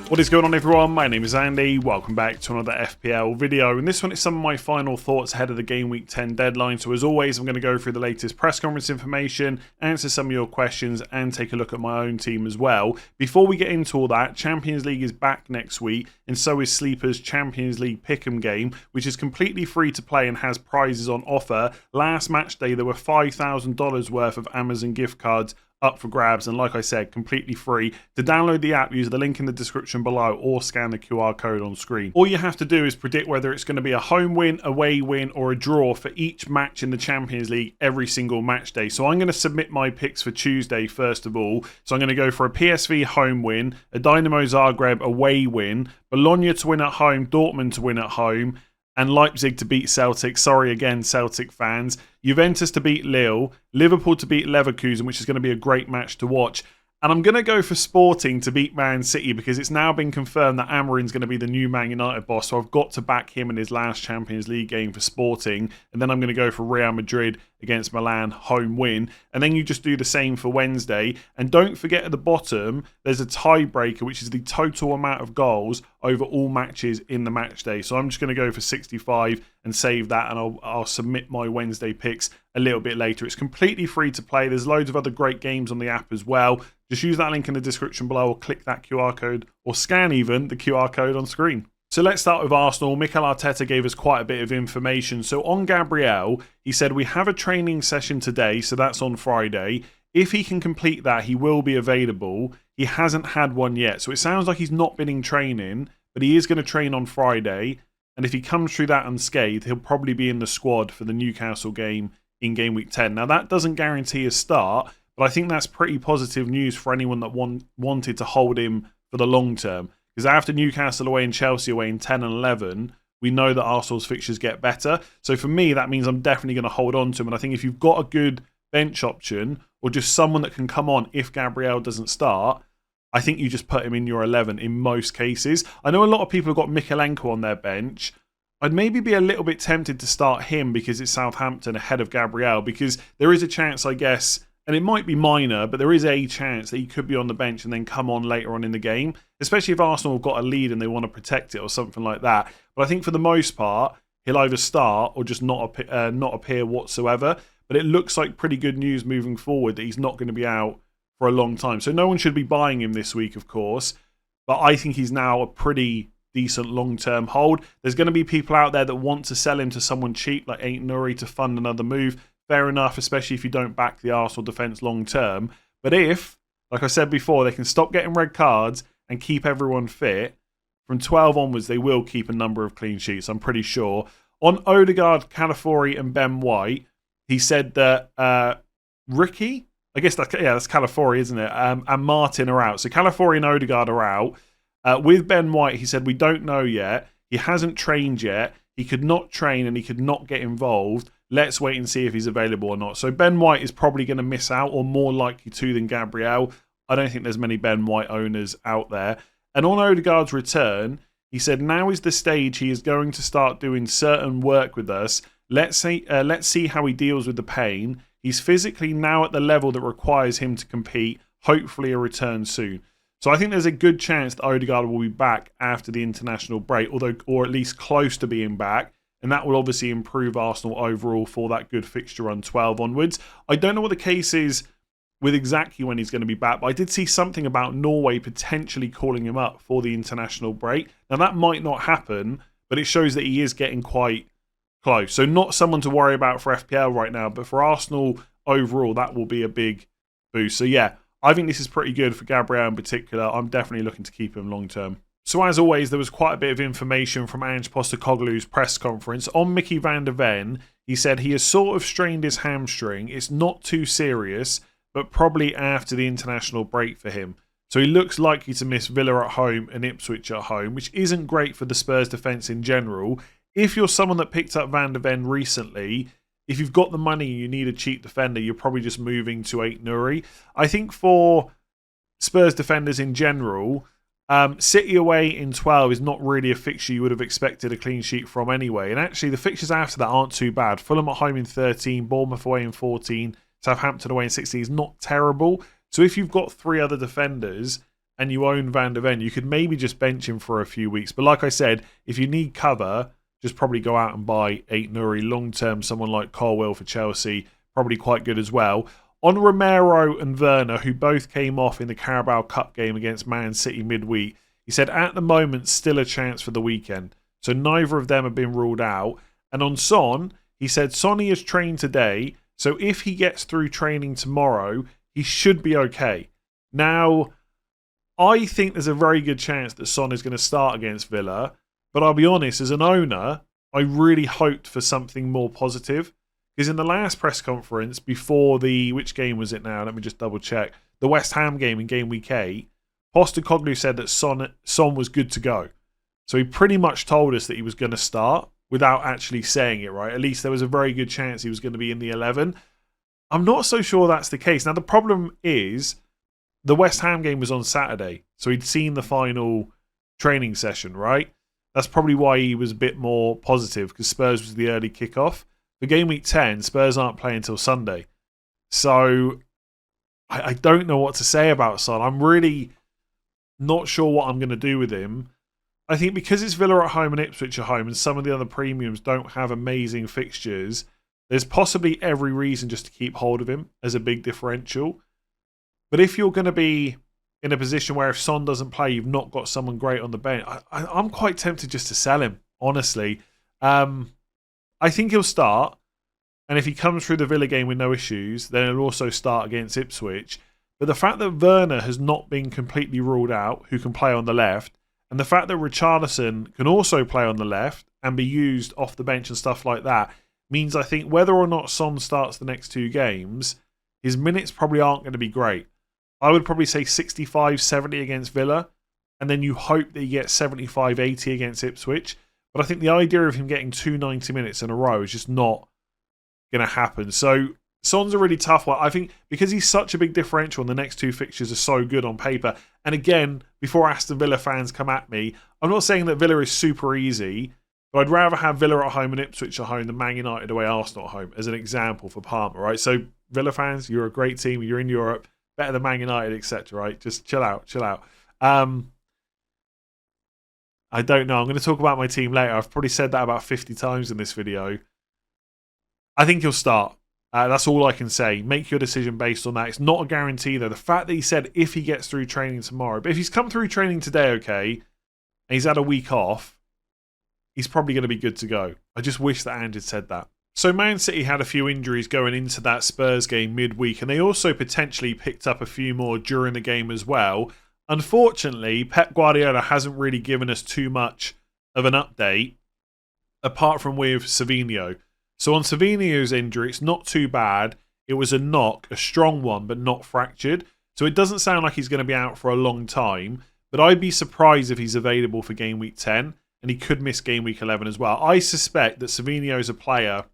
What is going on, everyone? My name is Andy. Welcome back to another FPL video. And this one is some of my final thoughts ahead of the Game Week 10 deadline. So as always, I'm going to go through the latest press conference information, answer some of your questions, and take a look at my own team as well. Before we get into all that, Champions League is back next week, and so is Sleeper's Champions League Pick'em game, which is completely free to play and has prizes on offer. Last match day, there were $5,000 worth of Amazon gift cards up for grabs, and like I said, completely free. To download the app, use the link in the description below or scan the QR code on screen. All you have to do is predict whether it's going to be a home win, away win, or a draw for each match in the Champions League every single match day. So I'm going to submit my picks for Tuesday first of all. So I'm going to go for a PSV home win, a Dynamo Zagreb away win, Bologna to win at home, Dortmund to win at home, and Leipzig to beat Celtic. Sorry again, Celtic fans. Juventus to beat Lille. Liverpool to beat Leverkusen, which is going to be a great match to watch. And I'm going to go for Sporting to beat Man City because it's now been confirmed that Amorim's going to be the new Man United boss. So I've got to back him in his last Champions League game for Sporting. And then I'm going to go for Real Madrid against Milan, home win. And then you just do the same for Wednesday. And don't forget at the bottom, there's a tiebreaker, which is the total amount of goals over all matches in the match day. So I'm just going to go for 65 and save that, and I'll submit my Wednesday picks a little bit later. It's completely free to play. There's loads of other great games on the app as well. Just use that link in the description below or click that QR code or scan even the QR code on screen. So let's start with Arsenal. Mikel Arteta gave us quite a bit of information. So on Gabriel, he said, we have a training session today, so that's on Friday. If he can complete that, he will be available. He hasn't had one yet. So it sounds like he's not been in training, but he is going to train on Friday. And if he comes through that unscathed, he'll probably be in the squad for the Newcastle game in Game Week 10. Now, that doesn't guarantee a start, but I think that's pretty positive news for anyone that wanted to hold him for the long term. Because after Newcastle away and Chelsea away in 10 and 11, we know that Arsenal's fixtures get better. So for me, that means I'm definitely going to hold on to him. And I think if you've got a good bench option or just someone that can come on if Gabriel doesn't start, I think you just put him in your 11 in most cases. I know a lot of people have got Mikalenko on their bench. I'd maybe be a little bit tempted to start him because it's Southampton ahead of Gabriel, because there is a chance, I guess, and it might be minor, but there is a chance that he could be on the bench and then come on later on in the game, especially if Arsenal have got a lead and they want to protect it or something like that. But I think for the most part, he'll either start or just not appear whatsoever. But it looks like pretty good news moving forward that he's not going to be out for a long time. So no one should be buying him this week, of course. But I think he's now a pretty decent long-term hold. There's going to be people out there that want to sell him to someone cheap like Ain't Nuri to fund another move. Fair enough, especially if you don't back the Arsenal defence long-term. But if, like I said before, they can stop getting red cards and keep everyone fit, from 12 onwards, they will keep a number of clean sheets, I'm pretty sure. On Odegaard, Calafiori and Ben White, he said that Ricky, I guess that's Calafiori, isn't it? And Martin are out. So Calafiori and Odegaard are out. With Ben White, he said, we don't know yet. He hasn't trained yet. He could not train and he could not get involved. Let's wait and see if he's available or not. So Ben White is probably going to miss out, or more likely to than Gabriel. I don't think there's many Ben White owners out there. And on Odegaard's return, he said, now is the stage he is going to start doing certain work with us. Let's see how he deals with the pain. He's physically now at the level that requires him to compete. Hopefully a return soon. So I think there's a good chance that Odegaard will be back after the international break, or at least close to being back. And that will obviously improve Arsenal overall for that good fixture run 12 onwards. I don't know what the case is with exactly when he's going to be back, but I did see something about Norway potentially calling him up for the international break. Now that might not happen, but it shows that he is getting quite close. So not someone to worry about for FPL right now, but for Arsenal overall, that will be a big boost. So yeah, I think this is pretty good for Gabriel in particular. I'm definitely looking to keep him long term. So as always, there was quite a bit of information from Ange Postecoglou's press conference. On Mickey van der Ven, he said he has sort of strained his hamstring. It's not too serious, but probably after the international break for him. So he looks likely to miss Villa at home and Ipswich at home, which isn't great for the Spurs defence in general. If you're someone that picked up Van der Ven recently, if you've got the money and you need a cheap defender, you're probably just moving to Ain't Nuri. I think for Spurs defenders in general, City away in 12 is not really a fixture you would have expected a clean sheet from anyway. And actually, the fixtures after that aren't too bad. Fulham at home in 13, Bournemouth away in 14, Southampton away in 16 is not terrible. So if you've got three other defenders and you own Van der Ven, you could maybe just bench him for a few weeks. But like I said, if you need cover, just probably go out and buy Aït-Nouri. Long term, someone like Colwill for Chelsea, probably quite good as well. On Romero and Werner, who both came off in the Carabao Cup game against Man City midweek, he said at the moment still a chance for the weekend. So neither of them have been ruled out. And on Son, he said Sonny has trained today, so if he gets through training tomorrow, he should be okay. Now, I think there's a very good chance that Son is going to start against Villa, but I'll be honest, as an owner, I really hoped for something more positive. Because in the last press conference, before which game was it now? Let me just double check. The West Ham game in game week 8, Postecoglou said that Son was good to go. So he pretty much told us that he was going to start without actually saying it, right? At least there was a very good chance he was going to be in the 11. I'm not so sure that's the case. Now, the problem is the West Ham game was on Saturday. So he'd seen the final training session, right? That's probably why he was a bit more positive, because Spurs was the early kickoff. For game week 10, Spurs aren't playing until Sunday. So I don't know what to say about Son. I'm really not sure what I'm going to do with him. I think because it's Villa at home and Ipswich at home and some of the other premiums don't have amazing fixtures, there's possibly every reason just to keep hold of him as a big differential. But if you're going to be in a position where if Son doesn't play, you've not got someone great on the bench, I'm quite tempted just to sell him, honestly. I think he'll start, and if he comes through the Villa game with no issues, then he'll also start against Ipswich. But the fact that Werner has not been completely ruled out, who can play on the left, and the fact that Richarlison can also play on the left and be used off the bench and stuff like that, means I think whether or not Son starts the next 2 games, his minutes probably aren't going to be great. I would probably say 65, 70 against Villa, and then you hope that he gets 75, 80 against Ipswich. But I think the idea of him getting 2 90 minutes in a row is just not going to happen. So Son's a really tough one. I think because he's such a big differential and the next 2 fixtures are so good on paper. And again, before Aston Villa fans come at me, I'm not saying that Villa is super easy, but I'd rather have Villa at home and Ipswich at home than Man United away, Arsenal at home, as an example for Palmer, right? So Villa fans, you're a great team. You're in Europe, better than Man United, etc., right? Just chill out. I don't know. I'm going to talk about my team later. I've probably said that about 50 times in this video. I think he'll start. That's all I can say. Make your decision based on that. It's not a guarantee, though. The fact that he said if he gets through training tomorrow, but if he's come through training today, okay, and he's had a week off, he's probably going to be good to go. I just wish that Ange had said that. So Man City had a few injuries going into that Spurs game midweek, and they also potentially picked up a few more during the game as well. Unfortunately, Pep Guardiola hasn't really given us too much of an update, apart from with Savinho. So on Savinho's injury, it's not too bad. It was a knock, a strong one, but not fractured. So it doesn't sound like he's going to be out for a long time, but I'd be surprised if he's available for game week 10, and he could miss game week 11 as well. I suspect that Savinho is a player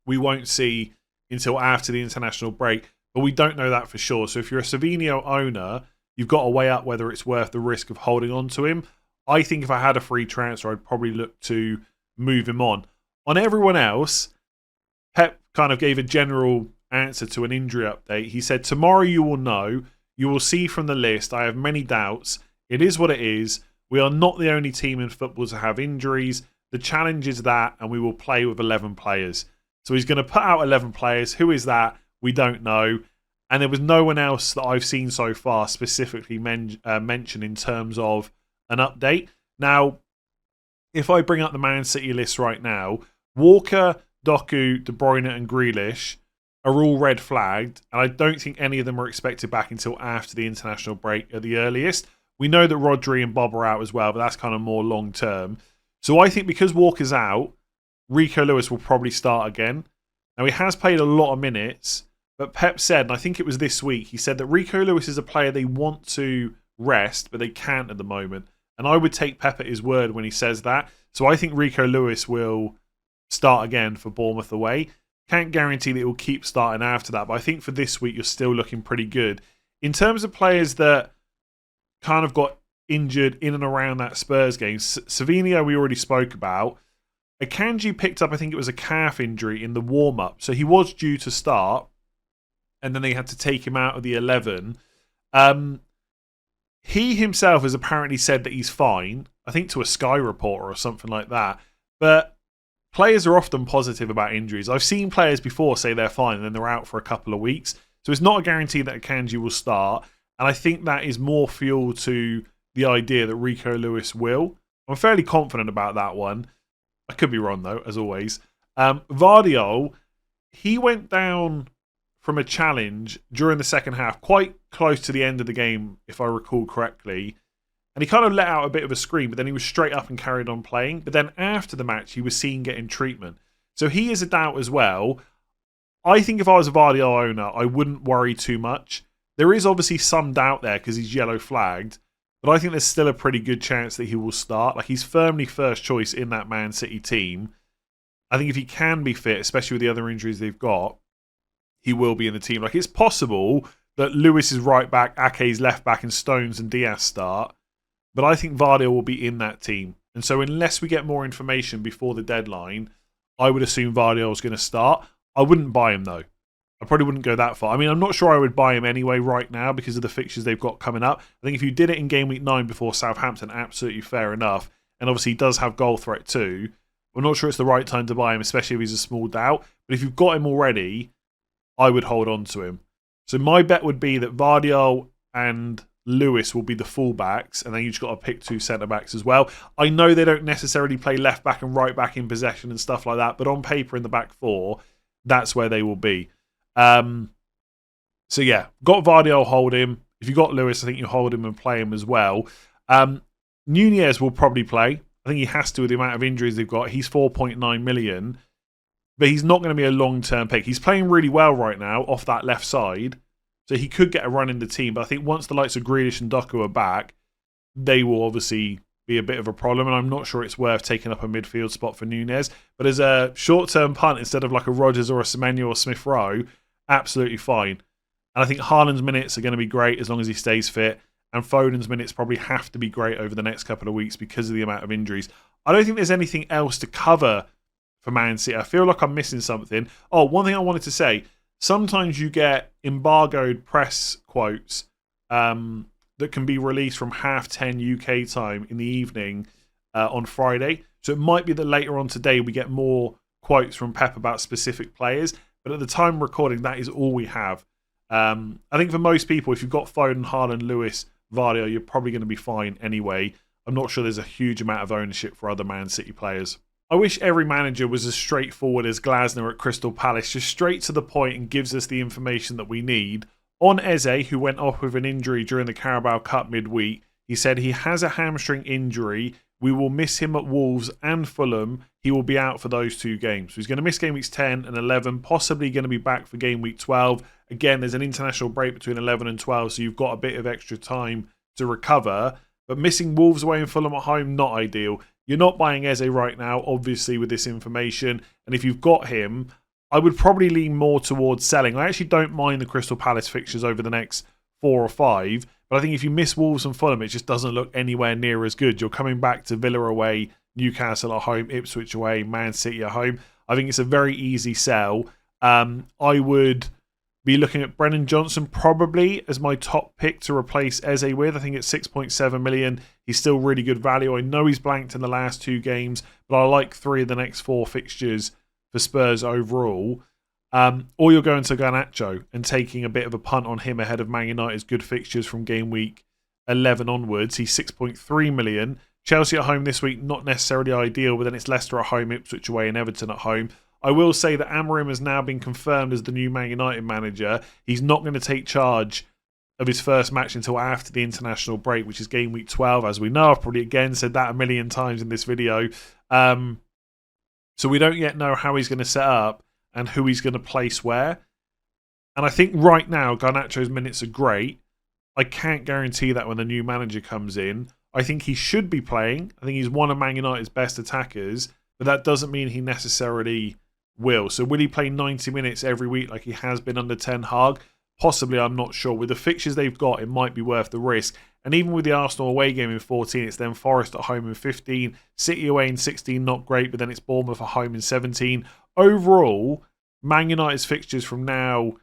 we won't see until after the international break, but we don't know that for sure. So if you're a Savinho owner, you've got to weigh up whether it's worth the risk of holding on to him. I think if I had a free transfer, I'd probably look to move him on. On everyone else, Pep kind of gave a general answer to an injury update. He said, tomorrow you will know. You will see from the list. I have many doubts. It is what it is. We are not the only team in football to have injuries. The challenge is that, and we will play with 11 players. So he's going to put out 11 players. Who is that? We don't know. And there was no one else that I've seen so far specifically mentioned in terms of an update. Now, if I bring up the Man City list right now, Walker, Doku, De Bruyne and Grealish are all red flagged. And I don't think any of them are expected back until after the international break at the earliest. We know that Rodri and Bob are out as well, but that's kind of more long term. So I think because Walker's out, Rico Lewis will probably start again. Now, he has played a lot of minutes, but Pep said, and I think it was this week, he said that Rico Lewis is a player they want to rest, but they can't at the moment. And I would take Pep at his word when he says that. So I think Rico Lewis will start again for Bournemouth away. Can't guarantee that he will keep starting after that, but I think for this week, you're still looking pretty good. In terms of players that kind of got injured in and around that Spurs game, Savinho we already spoke about. Akanji picked up, I think it was a calf injury in the warm-up. So he was due to start, and then they had to take him out of the 11. He himself has apparently said that he's fine, I think to a Sky reporter or something like that. But players are often positive about injuries. I've seen players before say they're fine and then they're out for a couple of weeks. So it's not a guarantee that Akanji will start. And I think that is more fuel to the idea that Rico Lewis will. I'm fairly confident about that one. I could be wrong though, as always. Vardiol, he went down from a challenge during the second half, quite close to the end of the game, if I recall correctly. And he kind of let out a bit of a scream, but then he was straight up and carried on playing. But then after the match, he was seen getting treatment. So he is a doubt as well. I think if I was a Vardiol owner, I wouldn't worry too much. There is obviously some doubt there because he's yellow flagged, but I think there's still a pretty good chance that he will start. Like, he's firmly first choice in that Man City team. I think if he can be fit, especially with the other injuries they've got, he will be in the team. Like, it's possible that Lewis is right back, Ake's left back, and Stones and Diaz start. But I think Vardiol will be in that team. And so unless we get more information before the deadline, I would assume Vardiol is going to start. I wouldn't buy him, though. I probably wouldn't go that far. I mean, I'm not sure I would buy him anyway right now because of the fixtures they've got coming up. I think if you did it in game week 9 before Southampton, absolutely fair enough. And obviously he does have goal threat too. I'm not sure it's the right time to buy him, especially if he's a small doubt. But if you've got him already, I would hold on to him. So my bet would be that Vardiol and Lewis will be the fullbacks, and then you've just got to pick 2 centre-backs as well. I know they don't necessarily play left-back and right-back in possession and stuff like that, but on paper in the back 4, that's where they will be. So yeah, got Vardiol, hold him. If you got Lewis, I think you hold him and play him as well. Nunez will probably play. I think he has to with the amount of injuries they've got. He's 4.9 million, but he's not going to be a long-term pick. He's playing really well right now off that left side, so he could get a run in the team. But I think once the likes of Grealish and Doku are back, they will obviously be a bit of a problem, and I'm not sure it's worth taking up a midfield spot for Nunez. But as a short-term punt instead of like a Rodgers or a Semenyo or Smith Rowe, absolutely fine. And I think Haaland's minutes are going to be great as long as he stays fit. And Foden's minutes probably have to be great over the next couple of weeks because of the amount of injuries. I don't think there's anything else to cover for Man City. I feel like I'm missing something. Oh, one thing I wanted to say. Sometimes you get embargoed press quotes that can be released from 10:30 UK time in the evening on Friday. So it might be that later on today we get more quotes from Pep about specific players. But at the time of recording, that is all we have. I think for most people, if you've got Foden, Haaland, Lewis, Vardiol, you're probably going to be fine anyway. I'm not sure there's a huge amount of ownership for other Man City players. I wish every manager was as straightforward as Glasner at Crystal Palace, just straight to the point and gives us the information that we need. On Eze, who went off with an injury during the Carabao Cup midweek, he said he has a hamstring injury. We will miss him at Wolves and Fulham. He will be out for those 2 games. So he's going to miss game weeks 10 and 11, possibly going to be back for game week 12. Again, there's an international break between 11 and 12, so you've got a bit of extra time to recover. But missing Wolves away and Fulham at home, not ideal. You're not buying Eze right now, obviously, with this information. And if you've got him, I would probably lean more towards selling. I actually don't mind the Crystal Palace fixtures over the next 4 or 5. But I think if you miss Wolves and Fulham, it just doesn't look anywhere near as good. You're coming back to Villa away, Newcastle at home, Ipswich away, Man City at home. I think it's a very easy sell. I would be looking at Brennan Johnson probably as my top pick to replace Eze with. I think it's 6.7 million. He's still really good value. I know he's blanked in the last 2 games, but I like 3 of the next 4 fixtures for Spurs overall. Or you're going to Garnacho and taking a bit of a punt on him ahead of Man United's good fixtures from game week 11 onwards. He's 6.3 million. Chelsea at home this week, not necessarily ideal, but then it's Leicester at home, Ipswich away, and Everton at home. I will say that Amorim has now been confirmed as the new Man United manager. He's not going to take charge of his first match until after the international break, which is game week 12, as we know. I've probably again said that a million times in this video. So we don't yet know how he's going to set up and who he's going to place where. And I think right now, Garnacho's minutes are great. I can't guarantee that when the new manager comes in. I think he should be playing. I think he's one of Man United's best attackers, but that doesn't mean he necessarily will. So will he play 90 minutes every week like he has been under Ten Hag? Possibly, I'm not sure. With the fixtures they've got, it might be worth the risk. And even with the Arsenal away game in 14, it's then Forest at home in 15, City away in 16, not great, but then it's Bournemouth at home in 17. Overall, Man United's fixtures from now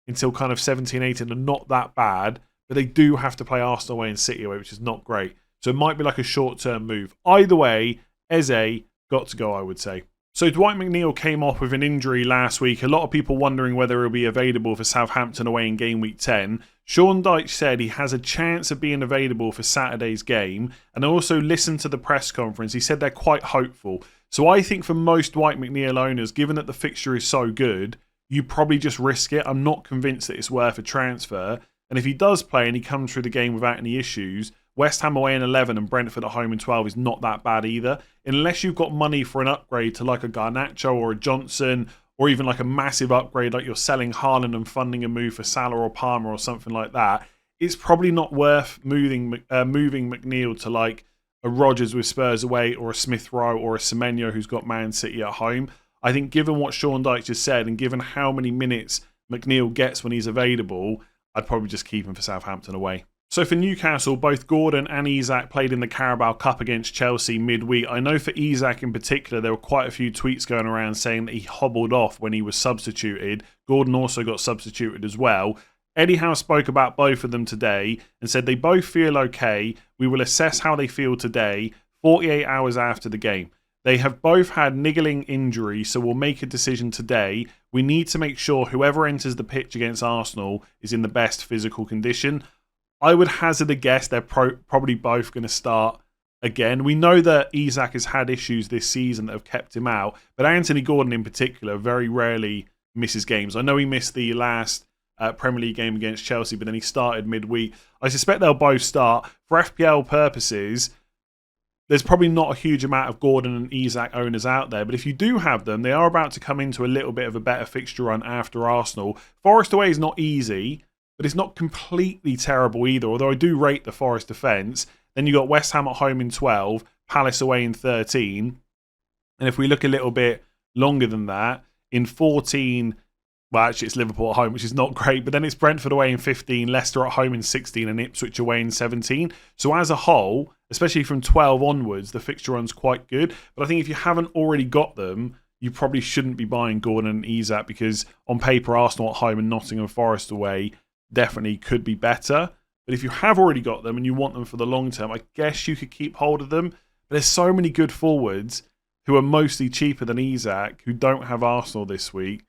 until kind of 17, 18 are not that bad, but they do have to play Arsenal away and City away, which is not great. So it might be like a short-term move. Either way, Eze got to go, I would say. So Dwight McNeil came off with an injury last week. A lot of people wondering whether he'll be available for Southampton away in game week 10. Sean Dyche said he has a chance of being available for Saturday's game. And I also listened to the press conference. He said they're quite hopeful. So I think for most Dwight McNeil owners, given that the fixture is so good, you probably just risk it. I'm not convinced that it's worth a transfer. And if he does play and he comes through the game without any issues, West Ham away in 11 and Brentford at home in 12 is not that bad either. Unless you've got money for an upgrade to like a Garnacho or a Johnson, or even like a massive upgrade like you're selling Haaland and funding a move for Salah or Palmer or something like that, it's probably not worth moving McNeil to like a Rodgers with Spurs away or a Smith Rowe or a Semenyo who's got Man City at home. I think given what Sean Dyche just said and given how many minutes McNeil gets when he's available, I'd probably just keep him for Southampton away. So for Newcastle, both Gordon and Isak played in the Carabao Cup against Chelsea midweek. I know for Isak in particular, there were quite a few tweets going around saying that he hobbled off when he was substituted. Gordon also got substituted as well. Eddie Howe spoke about both of them today and said they both feel okay. We will assess how they feel today, 48 hours after the game. They have both had niggling injuries, so we'll make a decision today. We need to make sure whoever enters the pitch against Arsenal is in the best physical condition. I would hazard a guess they're probably both going to start again. We know that Isak has had issues this season that have kept him out, but Anthony Gordon in particular very rarely misses games. I know he missed the last Premier League game against Chelsea, but then he started midweek. I suspect they'll both start. For FPL purposes, there's probably not a huge amount of Gordon and Isak owners out there, but if you do have them, they are about to come into a little bit of a better fixture run after Arsenal. Forest away is not easy, but it's not completely terrible either, although I do rate the Forest defence. Then you got West Ham at home in 12, Palace away in 13. And if we look a little bit longer than that, in 14, well, actually it's Liverpool at home, which is not great, but then it's Brentford away in 15, Leicester at home in 16, and Ipswich away in 17. So as a whole, especially from 12 onwards, the fixture run's quite good. But I think if you haven't already got them, you probably shouldn't be buying Gordon and Isak because on paper, Arsenal at home and Nottingham Forest away definitely could be better. But if you have already got them and you want them for the long term, I guess you could keep hold of them. But there's so many good forwards who are mostly cheaper than Isak who don't have Arsenal this week.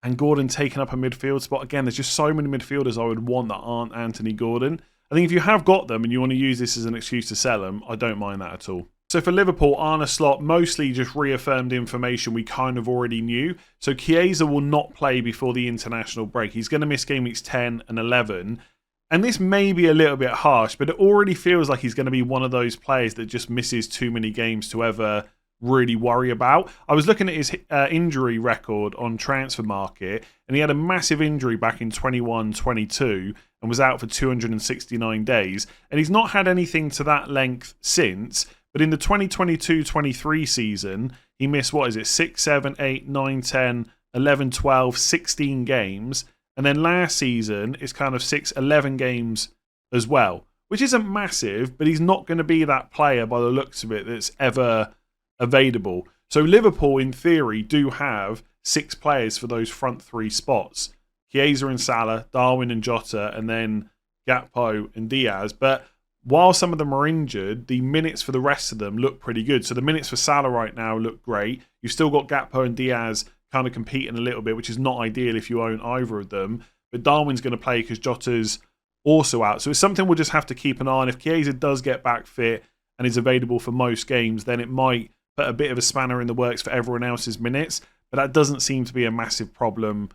And Gordon taking up a midfield spot. Again, there's just so many midfielders I would want that aren't Anthony Gordon. I think if you have got them and you want to use this as an excuse to sell them, I don't mind that at all. So for Liverpool, Arne Slot mostly just reaffirmed information we kind of already knew. So Chiesa will not play before the international break. He's going to miss game weeks 10 and 11. And this may be a little bit harsh, but it already feels like he's going to be one of those players that just misses too many games to ever really worry about. I was looking at his injury record on Transfer Market, and he had a massive injury back in 21-22 and was out for 269 days. And he's not had anything to that length since. But in the 2022-23 season, he missed, 6, 7, 8, 9, 10, 11, 12, 16 games. And then last season, it's kind of 6, 11 games as well, which isn't massive, but he's not going to be that player by the looks of it that's ever available. So Liverpool, in theory, do have 6 players for those front 3 spots. Chiesa and Salah, Darwin and Jota, and then Gakpo and Diaz. But while some of them are injured, the minutes for the rest of them look pretty good. So the minutes for Salah right now look great. You've still got Gakpo and Diaz kind of competing a little bit, which is not ideal if you own either of them. But Darwin's going to play because Jota's also out. So it's something we'll just have to keep an eye on. If Chiesa does get back fit and is available for most games, then it might put a bit of a spanner in the works for everyone else's minutes. But that doesn't seem to be a massive problem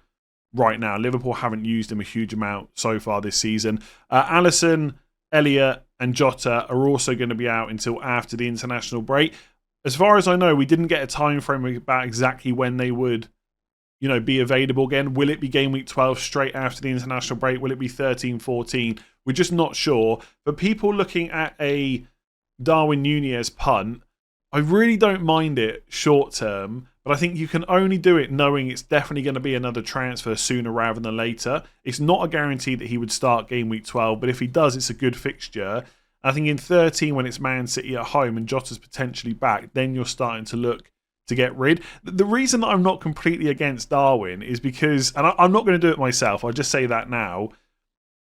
right now. Liverpool haven't used him a huge amount so far this season. Alisson, Elliott and Jota are also going to be out until after the international break. As far as I know, we didn't get a time frame about exactly when they would, be available again. Will it be game week 12 straight after the international break? Will it be 13, 14? We're just not sure. But people looking at a Darwin Núñez punt, I really don't mind it short term, but I think you can only do it knowing it's definitely going to be another transfer sooner rather than later. It's not a guarantee that he would start game week 12, but if he does, it's a good fixture. I think in 13, when it's Man City at home and Jota's potentially back, then you're starting to look to get rid. The reason that I'm not completely against Darwin is because, and I'm not going to do it myself, I'll just say that now,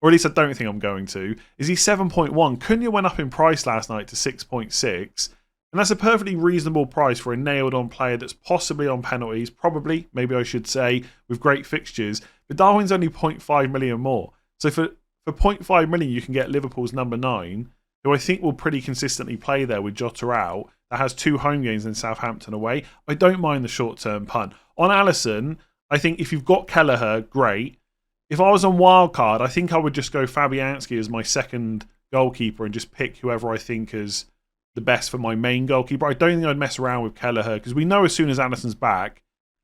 or at least I don't think I'm going to, is he's 7.1. Cunha went up in price last night to 6.6. And that's a perfectly reasonable price for a nailed-on player that's possibly on penalties, probably, maybe I should say, with great fixtures. But Darwin's only 0.5 million more. So for 0.5 million, you can get Liverpool's number 9, who I think will pretty consistently play there with Jota out, that has 2 home games in Southampton away. I don't mind the short-term punt. On Alisson, I think if you've got Kelleher, great. If I was on wildcard, I think I would just go Fabianski as my second goalkeeper and just pick whoever I think is the best for my main goalkeeper. I don't think I'd mess around with Kelleher because we know as soon as Alisson's back,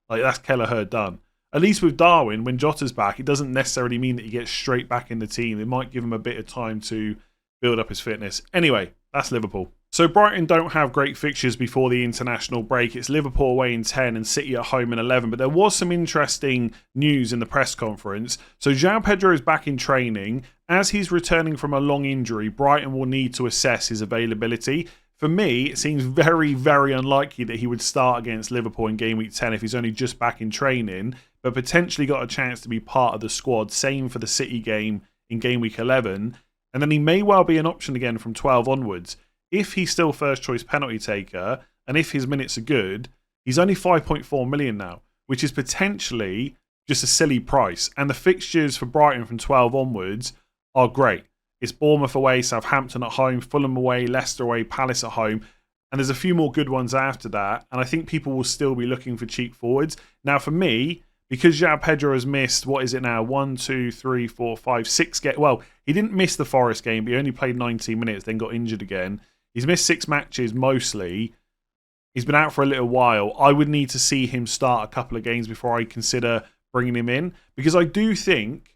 like that's Kelleher done. At least with Darwin, when Jota's back, it doesn't necessarily mean that he gets straight back in the team. It might give him a bit of time to build up his fitness. Anyway, that's Liverpool. So Brighton don't have great fixtures before the international break. It's Liverpool away in 10 and City at home in 11. But there was some interesting news in the press conference. So João Pedro is back in training. As he's returning from a long injury, Brighton will need to assess his availability. For me, it seems very, very unlikely that he would start against Liverpool in Game Week 10 if he's only just back in training, but potentially got a chance to be part of the squad. Same for the City game in Game Week 11. And then he may well be an option again from 12 onwards. If he's still first choice penalty taker, and if his minutes are good, he's only 5.4 million now, which is potentially just a silly price. And the fixtures for Brighton from 12 onwards are great. It's Bournemouth away, Southampton at home, Fulham away, Leicester away, Palace at home. And there's a few more good ones after that. And I think people will still be looking for cheap forwards. Now, for me, because João Pedro has missed, what is it now? 1, 2, 3, 4, 5, 6 games. Well, he didn't miss the Forest game, but he only played 19 minutes, then got injured again. He's missed 6 matches mostly. He's been out for a little while. I would need to see him start a couple of games before I consider bringing him in. Because I do think,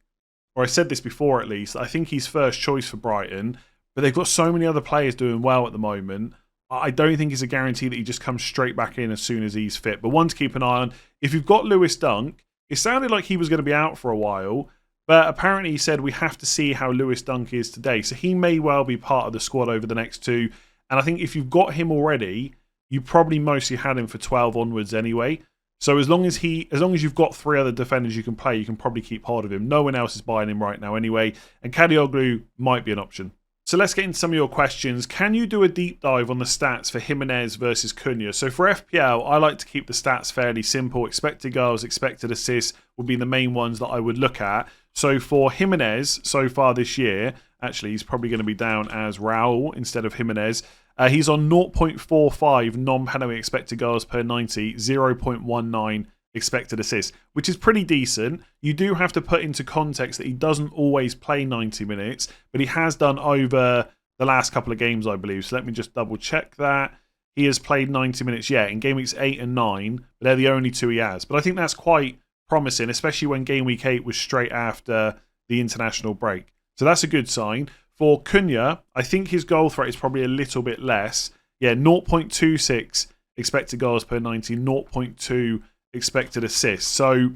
or I said this before at least, I think he's first choice for Brighton. But they've got so many other players doing well at the moment. I don't think it's a guarantee that he just comes straight back in as soon as he's fit. But one to keep an eye on. If you've got Lewis Dunk, it sounded like he was going to be out for a while. But apparently he said we have to see how Lewis Dunk is today. So he may well be part of the squad over the next 2. And I think if you've got him already, you probably mostly had him for 12 onwards anyway. So as long as you've got 3 other defenders you can play, you can probably keep hold of him. No one else is buying him right now anyway. And Kadioglu might be an option. So let's get into some of your questions. Can you do a deep dive on the stats for Jiménez versus Cunha? So for FPL, I like to keep the stats fairly simple. Expected goals, expected assists would be the main ones that I would look at. So for Jiménez so far this year, actually he's probably going to be down as Raul instead of Jiménez. He's on 0.45 non-penalty expected goals per 90, 0.19 expected assists, which is pretty decent. You do have to put into context that he doesn't always play 90 minutes, but he has done over the last couple of games, I believe. So let me just double check that. He has played 90 minutes, in Game Weeks 8 and 9, but they're the only 2 he has. But I think that's quite promising, especially when Game Week 8 was straight after the international break. So that's a good sign. For Cunha, I think his goal threat is probably a little bit less. 0.26 expected goals per 90, 0.2 expected assists. So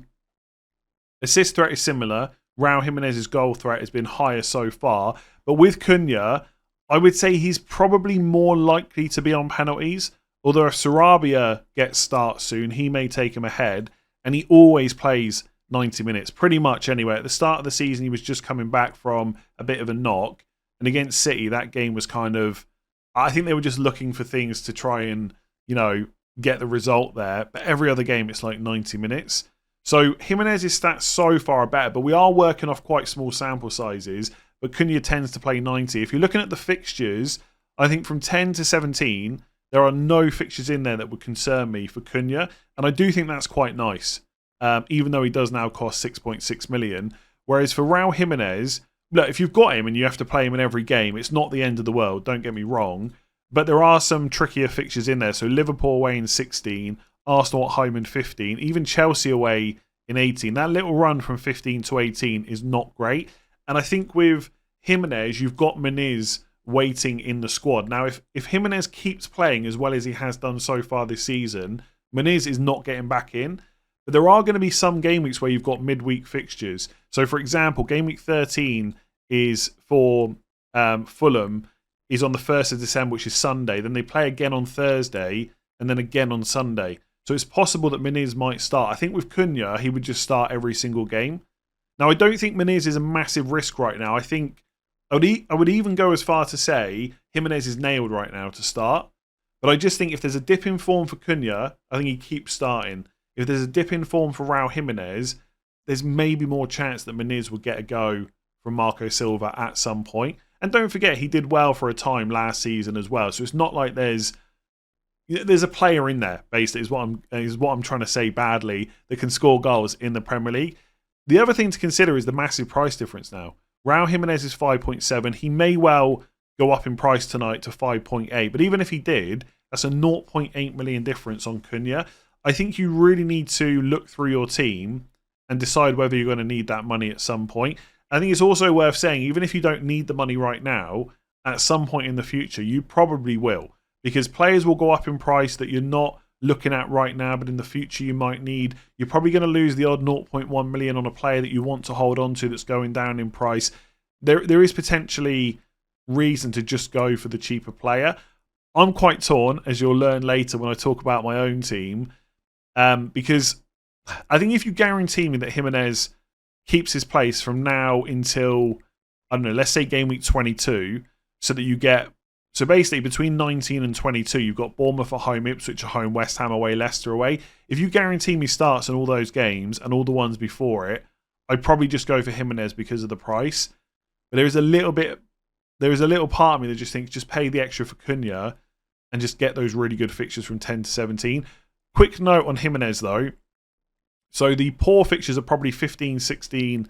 assist threat is similar. Raul Jimenez's goal threat has been higher so far. But with Cunha, I would say he's probably more likely to be on penalties. Although if Sarabia gets start soon, he may take him ahead. And he always plays 90 minutes, pretty much anyway. At the start of the season, he was just coming back from a bit of a knock. And against City, that game was kind of, I think they were just looking for things to try and, get the result there. But every other game, it's like 90 minutes. So Jimenez's stats so far are better, but we are working off quite small sample sizes. But Cunha tends to play 90. If you're looking at the fixtures, I think from 10 to 17, there are no fixtures in there that would concern me for Cunha. And I do think that's quite nice, even though he does now cost 6.6 million. Whereas for Raul Jimenez, look, if you've got him and you have to play him in every game, it's not the end of the world, don't get me wrong. But there are some trickier fixtures in there. So Liverpool away in 16, Arsenal at home in 15, even Chelsea away in 18. That little run from 15 to 18 is not great. And I think with Jimenez, you've got Muniz waiting in the squad. Now, if Jimenez keeps playing as well as he has done so far this season, Muniz is not getting back in. But there are going to be some game weeks where you've got midweek fixtures. So, for example, game week 13 is for Fulham, is on the 1st of December, which is Sunday. Then they play again on Thursday and then again on Sunday. So it's possible that Muniz might start. I think with Cunha, he would just start every single game. Now, I don't think McNeil is a massive risk right now. I think I would even go as far to say Jiménez is nailed right now to start. But I just think if there's a dip in form for Cunha, I think he keeps starting. If there's a dip in form for Raul Jiménez, there's maybe more chance that Meniz will get a go from Marco Silva at some point. And don't forget, he did well for a time last season as well. So it's not like there's a player in there, basically, is what I'm trying to say badly, that can score goals in the Premier League. The other thing to consider is the massive price difference now. Raul Jiménez is 5.7. He may well go up in price tonight to 5.8. But even if he did, that's a 0.8 million difference on Cunha. I think you really need to look through your team and decide whether you're going to need that money at some point. I think it's also worth saying, even if you don't need the money right now, at some point in the future, you probably will. Because players will go up in price that you're not looking at right now, but in the future you might need. You're probably going to lose the odd 0.1 million on a player that you want to hold on to that's going down in price. There is potentially reason to just go for the cheaper player. I'm quite torn, as you'll learn later when I talk about my own team, because I think if you guarantee me that Jiménez keeps his place from now until, I don't know, let's say game week 22, so that you get, so basically between 19 and 22, you've got Bournemouth at home, Ipswich at home, West Ham away, Leicester away. If you guarantee me starts in all those games and all the ones before it, I'd probably just go for Jiménez because of the price. But there is a little part of me that just thinks just pay the extra for Cunha and just get those really good fixtures from 10 to 17. Quick note on Jiménez though. So the poor fixtures are probably 15, 16,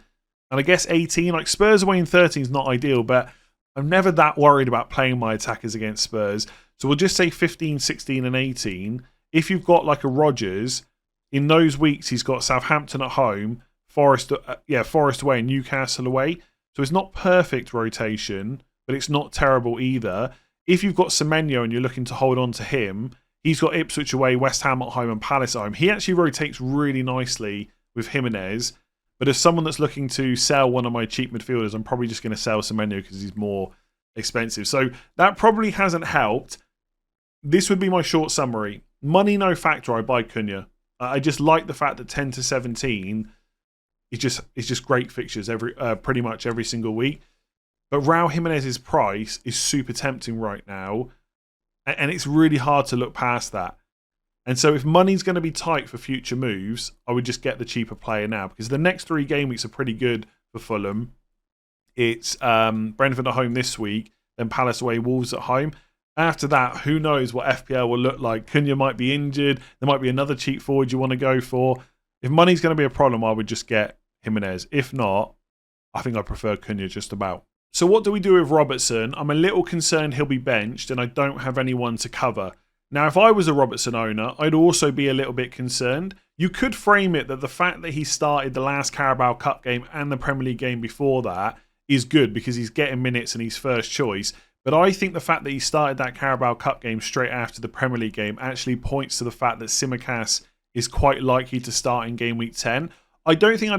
and I guess 18. Like Spurs away in 13 is not ideal, but I'm never that worried about playing my attackers against Spurs. So we'll just say 15, 16, and 18. If you've got like a Rodgers, in those weeks he's got Southampton at home, Forest away, and Newcastle away. So it's not perfect rotation, but it's not terrible either. If you've got Semenyo and you're looking to hold on to him, he's got Ipswich away, West Ham at home, and Palace at home. He actually rotates really nicely with Jiménez. But as someone that's looking to sell one of my cheap midfielders, I'm probably just going to sell Semenyo because he's more expensive. So that probably hasn't helped. This would be my short summary. Money no factor, I buy Cunha. I just like the fact that 10 to 17 is just great fixtures pretty much every single week. But Raul Jiménez's price is super tempting right now. And it's really hard to look past that. And so if money's going to be tight for future moves, I would just get the cheaper player now. Because the next 3 game weeks are pretty good for Fulham. It's Brentford at home this week, then Palace away, Wolves at home. After that, who knows what FPL will look like. Cunha might be injured. There might be another cheap forward you want to go for. If money's going to be a problem, I would just get Jiménez. If not, I think I prefer Cunha just about. So what do we do with Robertson? I'm a little concerned he'll be benched and I don't have anyone to cover. Now, if I was a Robertson owner, I'd also be a little bit concerned. You could frame it that the fact that he started the last Carabao Cup game and the Premier League game before that is good because he's getting minutes and he's first choice. But I think the fact that he started that Carabao Cup game straight after the Premier League game actually points to the fact that Tsimikas is quite likely to start in game week 10. I don't think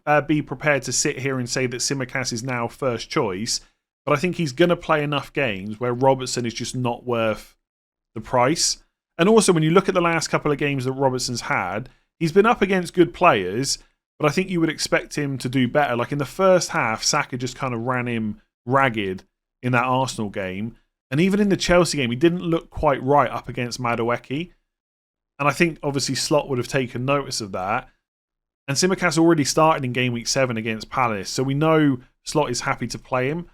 I'd be prepared to sit here and say that Tsimikas is now first choice, but I think he's going to play enough games where Robertson is just not worth the price. And also, when you look at the last couple of games that Robertson's had, he's been up against good players, but I think you would expect him to do better. Like in the first half, Saka just kind of ran him ragged in that Arsenal game. And even in the Chelsea game, he didn't look quite right up against Madueke. And I think, obviously, Slot would have taken notice of that. And Tsimikas already started in game week 7 against Palace, so we know Slot is happy to play him.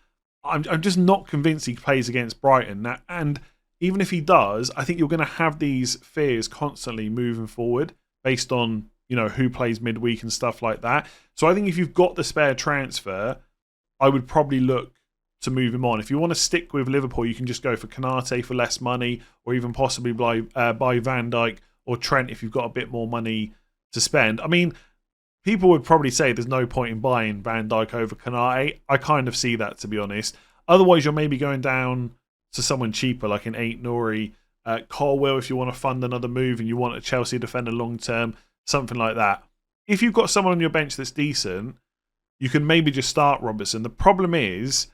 I'm just not convinced he plays against Brighton. And even if he does, I think you're going to have these fears constantly moving forward based on, who plays midweek and stuff like that. So I think if you've got the spare transfer, I would probably look to move him on. If you want to stick with Liverpool, you can just go for Konate for less money, or even possibly buy Van Dijk or Trent if you've got a bit more money to spend. I mean, people would probably say there's no point in buying Van Dijk over Konate. I kind of see that, to be honest. Otherwise, you're maybe going down to someone cheaper, like an 8 Nori, Colwell if you want to fund another move and you want a Chelsea defender long term, something like that. If you've got someone on your bench that's decent, you can maybe just start Robertson. The problem is,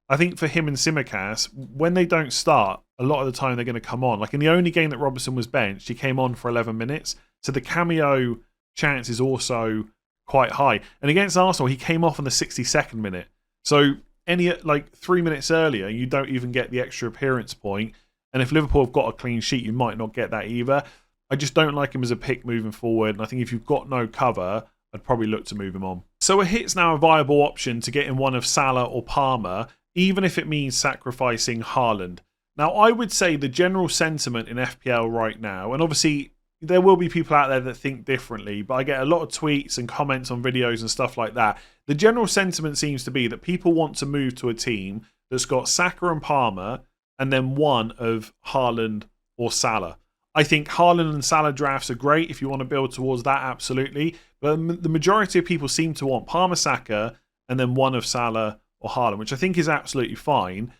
I think for him and Tsimikas, when they don't start, a lot of the time they're going to come on. Like in the only game that Robertson was benched, he came on for 11 minutes. So the cameo chance is also quite high. And against Arsenal, he came off in the 62nd minute. So any 3 minutes earlier, you don't even get the extra appearance point. And if Liverpool have got a clean sheet, you might not get that either. I just don't like him as a pick moving forward. And I think if you've got no cover, I'd probably look to move him on. So a hit's now a viable option to get in one of Salah or Palmer, even if it means sacrificing Haaland. Now, I would say the general sentiment in FPL right now, and obviously there will be people out there that think differently, but I get a lot of tweets and comments on videos and stuff like that. The general sentiment seems to be that people want to move to a team that's got Saka and Palmer and then one of Haaland or Salah. I think Haaland and Salah drafts are great if you want to build towards that, absolutely. But the majority of people seem to want Palmer, Saka, and then one of Salah or Haaland, which I think is absolutely fine.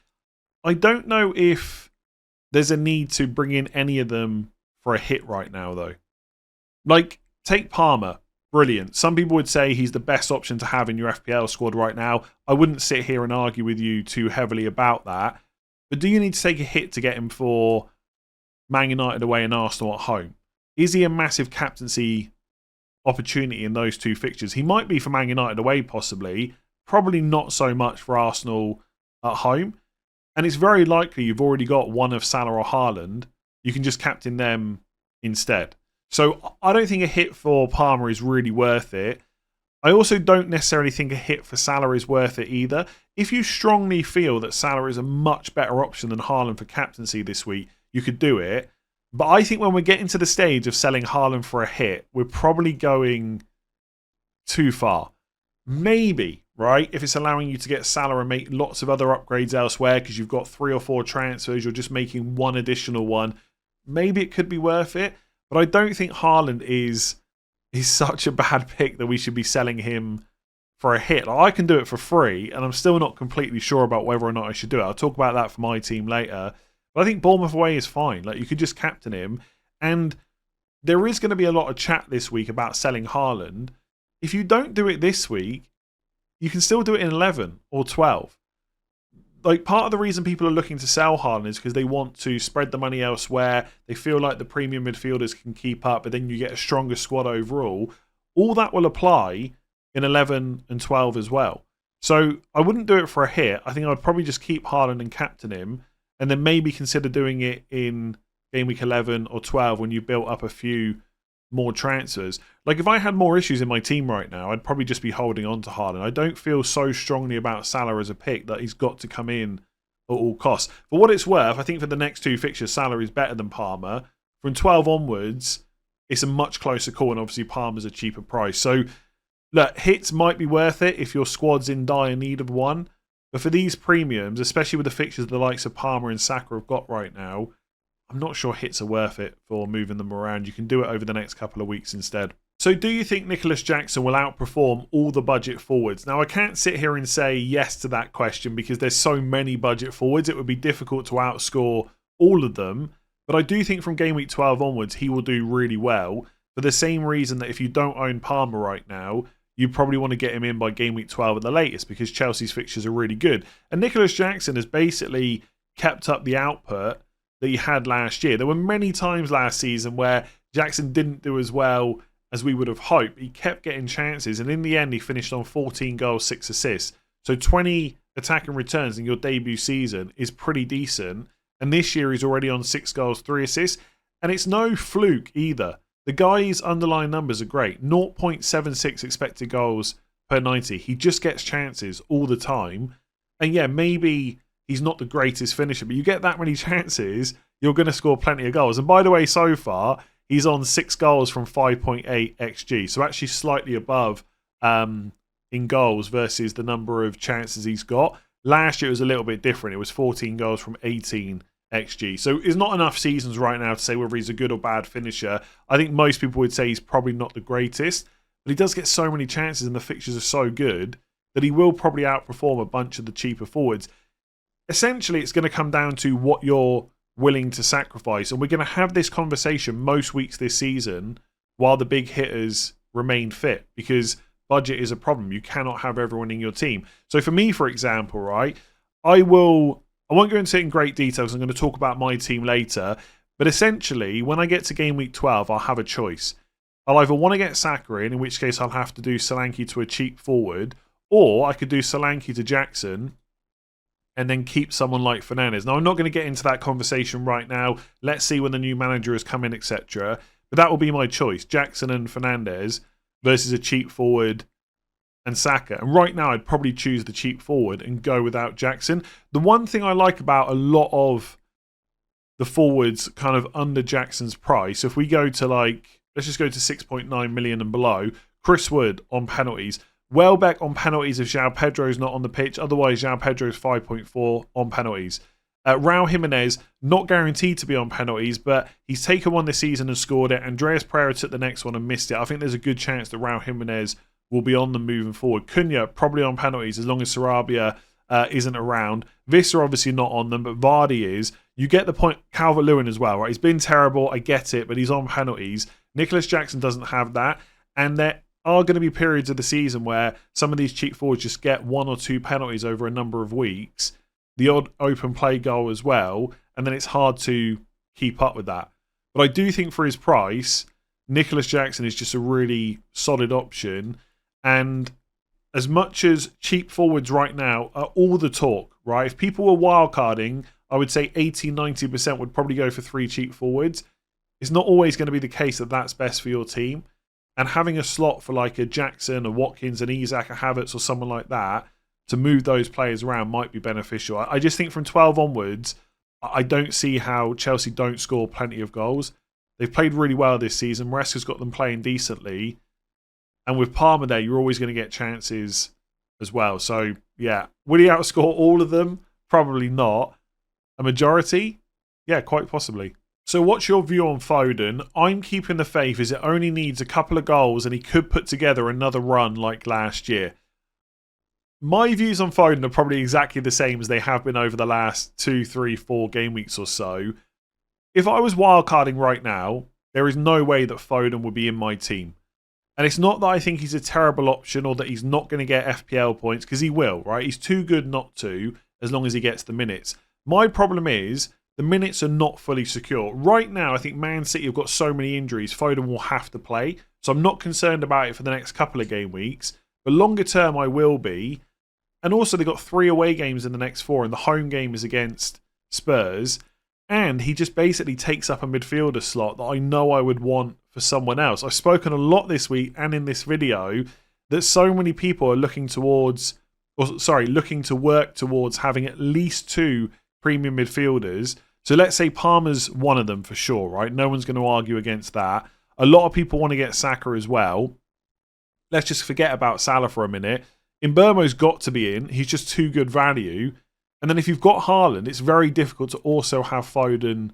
I don't know if there's a need to bring in any of them for a hit right now, though. Like, take Palmer. Brilliant. Some people would say he's the best option to have in your FPL squad right now. I wouldn't sit here and argue with you too heavily about that. But do you need to take a hit to get him for Man United away and Arsenal at home? Is he a massive captaincy opportunity in those two fixtures? He might be for Man United away, possibly. Probably not so much for Arsenal at home. And it's very likely you've already got one of Salah or Haaland. You can just captain them instead. So I don't think a hit for Palmer is really worth it. I also don't necessarily think a hit for Salah is worth it either. If you strongly feel that Salah is a much better option than Haaland for captaincy this week, you could do it. But I think when we're getting to the stage of selling Haaland for a hit, we're probably going too far. Maybe, right? If it's allowing you to get Salah and make lots of other upgrades elsewhere because you've got 3 or 4 transfers, you're just making one additional one. Maybe it could be worth it. But I don't think Haaland is such a bad pick that we should be selling him for a hit. Like, I can do it for free, and I'm still not completely sure about whether or not I should do it. I'll talk about that for my team later. But I think Bournemouth away is fine. Like, you could just captain him. And there is going to be a lot of chat this week about selling Haaland. If you don't do it this week, you can still do it in 11 or 12. Like, part of the reason people are looking to sell Haaland is because they want to spread the money elsewhere. They feel like the premium midfielders can keep up, but then you get a stronger squad overall. All that will apply in 11 and 12 as well. So I wouldn't do it for a hit. I think I'd probably just keep Haaland and captain him, and then maybe consider doing it in game week 11 or 12 when you built up a few more transfers. Like, if I had more issues in my team right now, I'd probably just be holding on to Haaland. I don't feel so strongly about Salah as a pick that he's got to come in at all costs. For what it's worth, I think for the next 2 fixtures, Salah is better than Palmer. From 12 onwards, it's a much closer call, and obviously Palmer's a cheaper price. So, look, hits might be worth it if your squad's in dire need of one. But for these premiums, especially with the fixtures the likes of Palmer and Saka have got right now, I'm not sure hits are worth it for moving them around. You can do it over the next couple of weeks instead. So do you think Nicholas Jackson will outperform all the budget forwards? Now, I can't sit here and say yes to that question because there's so many budget forwards. It would be difficult to outscore all of them. But I do think from game week 12 onwards, he will do really well. For the same reason that if you don't own Palmer right now, you probably want to get him in by game week 12 at the latest because Chelsea's fixtures are really good. And Nicholas Jackson has basically kept up the output that he had last year. There were many times last season where Jackson didn't do as well as we would have hoped. He kept getting chances, and in the end, he finished on 14 goals, 6 assists. So 20 attacking returns in your debut season is pretty decent. And this year, he's already on 6 goals, 3 assists. And it's no fluke either. The guy's underlying numbers are great. 0.76 expected goals per 90. He just gets chances all the time. And yeah, maybe he's not the greatest finisher, but you get that many chances, you're going to score plenty of goals. And by the way, so far, he's on 6 goals from 5.8 XG. So actually slightly above in goals versus the number of chances he's got. Last year it was a little bit different. It was 14 goals from 18 XG. So it's not enough seasons right now to say whether he's a good or bad finisher. I think most people would say he's probably not the greatest, but he does get so many chances and the fixtures are so good that he will probably outperform a bunch of the cheaper forwards. Essentially, it's going to come down to what you're willing to sacrifice. And we're going to have this conversation most weeks this season while the big hitters remain fit because budget is a problem. You cannot have everyone in your team. So for me, for example, right, I won't go into it in great details. I'm going to talk about my team later. But essentially, when I get to game week 12, I'll have a choice. I'll either want to get Saka in which case I'll have to do Solanke to a cheap forward, or I could do Solanke to Jackson and then keep someone like Fernandes. Now, I'm not going to get into that conversation right now. Let's see when the new manager has come in, etc. But that will be my choice, Jackson and Fernandes versus a cheap forward and Saka. And right now, I'd probably choose the cheap forward and go without Jackson. The one thing I like about a lot of the forwards kind of under Jackson's price, if we go to let's just go to 6.9 million and below, Chris Wood on penalties. Welbeck on penalties if João Pedro's not on the pitch. Otherwise, João Pedro's 5.4 on penalties. Raul Jiménez, not guaranteed to be on penalties, but he's taken one this season and scored it. Andreas Pereira took the next one and missed it. I think there's a good chance that Raul Jiménez will be on them moving forward. Cunha, probably on penalties as long as Sarabia isn't around. Visser obviously not on them, but Vardy is. You get the point. Calvert-Lewin as well, right? He's been terrible, I get it, but he's on penalties. Nicholas Jackson doesn't have that. And there are going to be periods of the season where some of these cheap forwards just get 1 or 2 penalties over a number of weeks. The odd open play goal as well, and then it's hard to keep up with that. But I do think for his price, Nicholas Jackson is just a really solid option. And as much as cheap forwards right now are all the talk, right? If people were wildcarding, I would say 80-90% would probably go for 3 cheap forwards. It's not always going to be the case that that's best for your team. And having a slot for like a Jackson, a Watkins, an Isak, a Havertz or someone like that to move those players around might be beneficial. I just think from 12 onwards, I don't see how Chelsea don't score plenty of goals. They've played really well this season. Maresca's got them playing decently. And with Palmer there, you're always going to get chances as well. So, yeah. Will he outscore all of them? Probably not. A majority? Yeah, quite possibly. So what's your view on Foden? I'm keeping the faith as it only needs a couple of goals and he could put together another run like last year. My views on Foden are probably exactly the same as they have been over the last 2, 3, 4 game weeks or so. If I was wildcarding right now, there is no way that Foden would be in my team. And it's not that I think he's a terrible option or that he's not going to get FPL points, because he will, right? He's too good not to, as long as he gets the minutes. My problem is the minutes are not fully secure. Right now, I think Man City have got so many injuries, Foden will have to play. So I'm not concerned about it for the next couple of game weeks. But longer term, I will be. And also, they've got 3 away games in the next 4, and the home game is against Spurs. And he just basically takes up a midfielder slot that I know I would want for someone else. I've spoken a lot this week and in this video that so many people are looking to work towards having at least 2 premium midfielders. So let's say Palmer's one of them for sure, right? No one's going to argue against that. A lot of people want to get Saka as well. Let's just forget about Salah for a minute. Mbeumo's got to be in. He's just too good value. And then if you've got Haaland, it's very difficult to also have Foden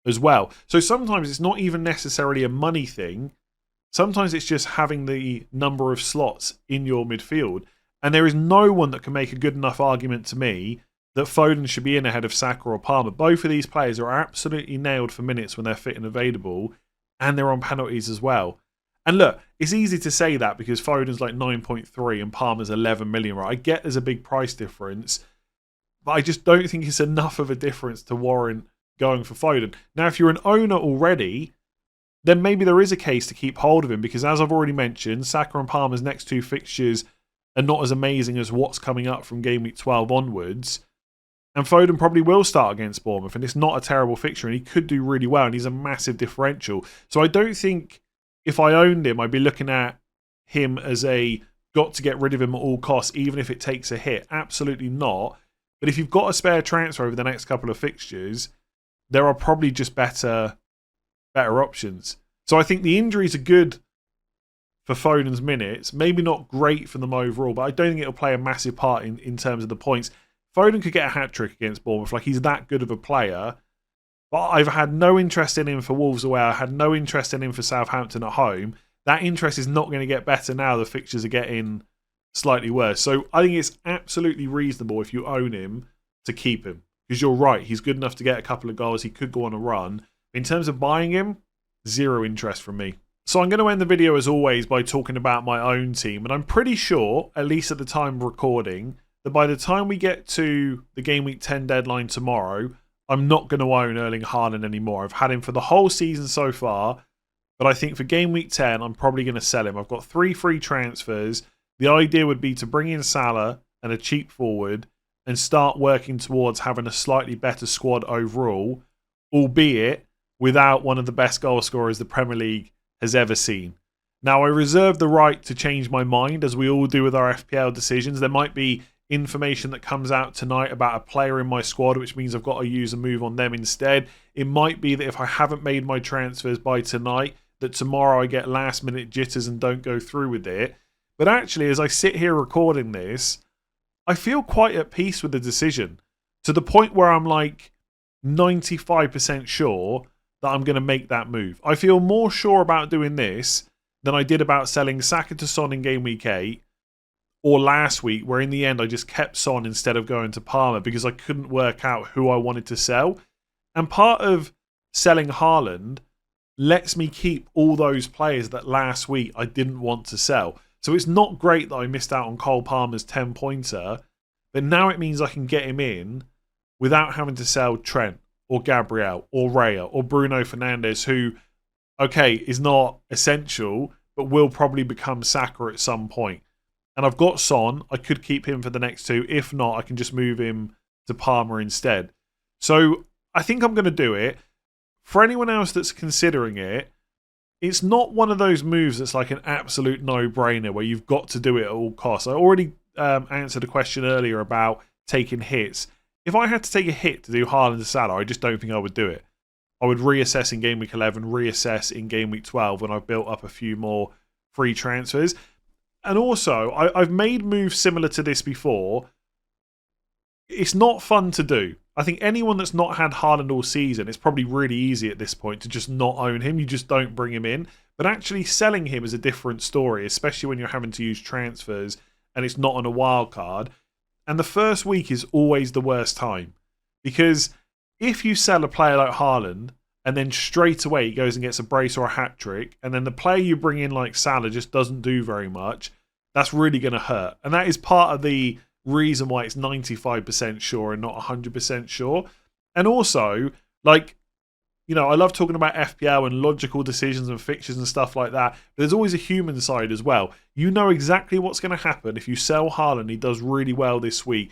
as well. So sometimes it's not even necessarily a money thing. Sometimes it's just having the number of slots in your midfield. And there is no one that can make a good enough argument to me that Foden should be in ahead of Saka or Palmer. Both of these players are absolutely nailed for minutes when they're fit and available. And they're on penalties as well. And look, it's easy to say that because Foden's like 9.3 and Palmer's 11 million, right? I get there's a big price difference. But I just don't think it's enough of a difference to warrant going for Foden. Now, if you're an owner already, then maybe there is a case to keep hold of him because, as I've already mentioned, Saka and Palmer's next 2 fixtures are not as amazing as what's coming up from game week 12 onwards. And Foden probably will start against Bournemouth, and it's not a terrible fixture, and he could do really well, and he's a massive differential. So I don't think if I owned him, I'd be looking at him as a got to get rid of him at all costs, even if it takes a hit. Absolutely not. But if you've got a spare transfer over the next couple of fixtures, there are probably just better options. So I think the injuries are good for Foden's minutes. Maybe not great for them overall, but I don't think it'll play a massive part in terms of the points. Foden could get a hat-trick against Bournemouth. Like, he's that good of a player. But I've had no interest in him for Wolves away. I had no interest in him for Southampton at home. That interest is not going to get better now. The fixtures are getting slightly worse. So I think it's absolutely reasonable if you own him to keep him. Because you're right, he's good enough to get a couple of goals. He could go on a run. In terms of buying him, 0 interest from me. So I'm going to end the video as always by talking about my own team. And I'm pretty sure, at least at the time of recording, that by the time we get to the Game Week 10 deadline tomorrow, I'm not going to own Erling Haaland anymore. I've had him for the whole season so far. But I think for game week 10, I'm probably going to sell him. I've got 3 free transfers. The idea would be to bring in Salah and a cheap forward and start working towards having a slightly better squad overall, albeit without one of the best goal scorers the Premier League has ever seen. Now, I reserve the right to change my mind, as we all do with our FPL decisions. There might be information that comes out tonight about a player in my squad, which means I've got to use a move on them instead. It might be that if I haven't made my transfers by tonight, that tomorrow I get last minute jitters and don't go through with it. But actually, as I sit here recording this, I feel quite at peace with the decision, to the point where I'm like 95% sure that I'm going to make that move. I feel more sure about doing this than I did about selling Saka to Son in game week 8, or last week, where in the end I just kept Son instead of going to Palmer because I couldn't work out who I wanted to sell. And part of selling Haaland lets me keep all those players that last week I didn't want to sell. So it's not great that I missed out on Cole Palmer's 10-pointer, but now it means I can get him in without having to sell Trent or Gabriel or Raya or Bruno Fernandes, who, okay, is not essential, but will probably become Saka at some point. And I've got Son. I could keep him for the next 2. If not, I can just move him to Palmer instead. So I think I'm going to do it. For anyone else that's considering it, it's not one of those moves that's like an absolute no-brainer where you've got to do it at all costs. I already answered a question earlier about taking hits. If I had to take a hit to do Haaland to Salah, I just don't think I would do it. I would reassess in game week 11, reassess in game week 12 when I've built up a few more free transfers. And also, I've made moves similar to this before. It's not fun to do. I think anyone that's not had Haaland all season, it's probably really easy at this point to just not own him. You just don't bring him in. But actually selling him is a different story, especially when you're having to use transfers and it's not on a wild card. And the first week is always the worst time. Because if you sell a player like Haaland and then straight away he goes and gets a brace or a hat-trick, and then the player you bring in like Salah just doesn't do very much, that's really going to hurt. And that is part of the reason why it's 95% sure and not 100% sure. And also, like, you know, I love talking about FPL and logical decisions and fixtures and stuff like that. But there's always a human side as well. You know exactly what's going to happen if you sell Haaland. He does really well this week.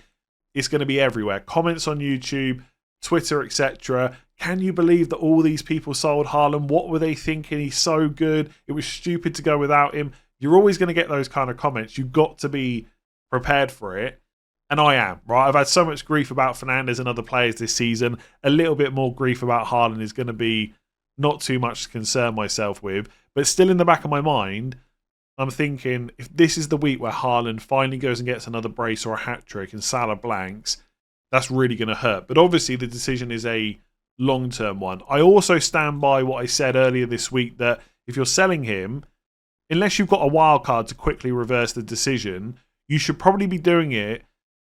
It's going to be everywhere. Comments on YouTube, Twitter, etc. Can you believe that all these people sold Haaland? What were they thinking? He's so good. It was stupid to go without him. You're always going to get those kind of comments. You've got to be prepared for it. And I am, right? I've had so much grief about Fernandes and other players this season. A little bit more grief about Haaland is going to be not too much to concern myself with. But still in the back of my mind, I'm thinking, if this is the week where Haaland finally goes and gets another brace or a hat-trick and Salah blanks, that's really going to hurt. But obviously the decision is a long-term one. I also stand by what I said earlier this week, that if you're selling him, unless you've got a wild card to quickly reverse the decision, you should probably be doing it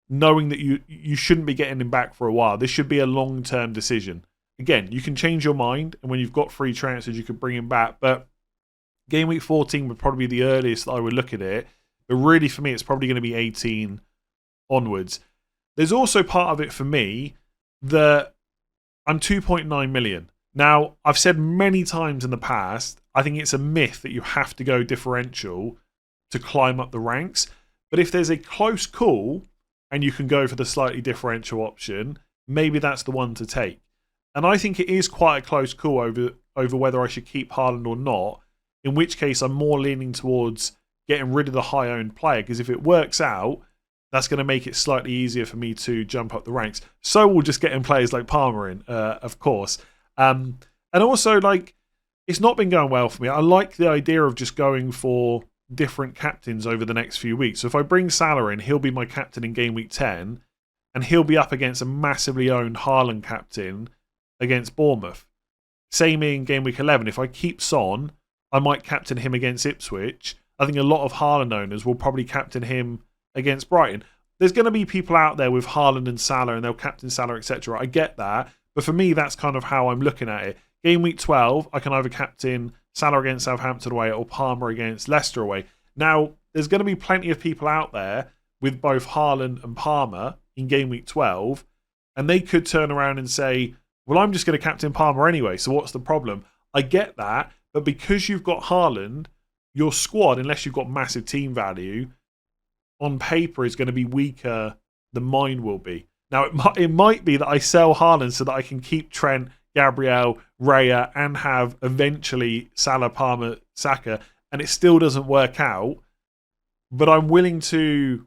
knowing that you shouldn't be getting him back for a while. This should be a long-term decision. Again, you can change your mind, and when you've got free transfers, you could bring him back. But game week 14 would probably be the earliest that I would look at it. But really, for me, it's probably going to be 18 onwards. There's also part of it for me that I'm 2.9 million. Now, I've said many times in the past, I think it's a myth that you have to go differential to climb up the ranks. But if there's a close call and you can go for the slightly differential option, maybe that's the one to take. And I think it is quite a close call over whether I should keep Haaland or not, in which case I'm more leaning towards getting rid of the high-owned player, because if it works out, that's going to make it slightly easier for me to jump up the ranks. So we'll just get in players like Palmer in, of course. And also, like, it's not been going well for me. I like the idea of just going for different captains over the next few weeks. So if I bring Salah in, he'll be my captain in game week 10, and he'll be up against a massively owned Haaland captain against Bournemouth. Same in game week 11. If I keep Son, I might captain him against Ipswich. I think a lot of Haaland owners will probably captain him against Brighton. There's going to be people out there with Haaland and Salah, and they'll captain Salah, etc. I get that. But for me, that's kind of how I'm looking at it. Game week 12, I can either captain Salah against Southampton away or Palmer against Leicester away. Now, there's going to be plenty of people out there with both Haaland and Palmer in game week 12, and they could turn around and say, well, I'm just going to captain Palmer anyway, so what's the problem? I get that, But because you've got Haaland, your squad, unless you've got massive team value, on paper is going to be weaker than mine will be. Now, it might be that I sell Haaland so that I can keep Trent, Gabriel, Raya, and have eventually Salah, Palmer, Saka, and it still doesn't work out. But I'm willing to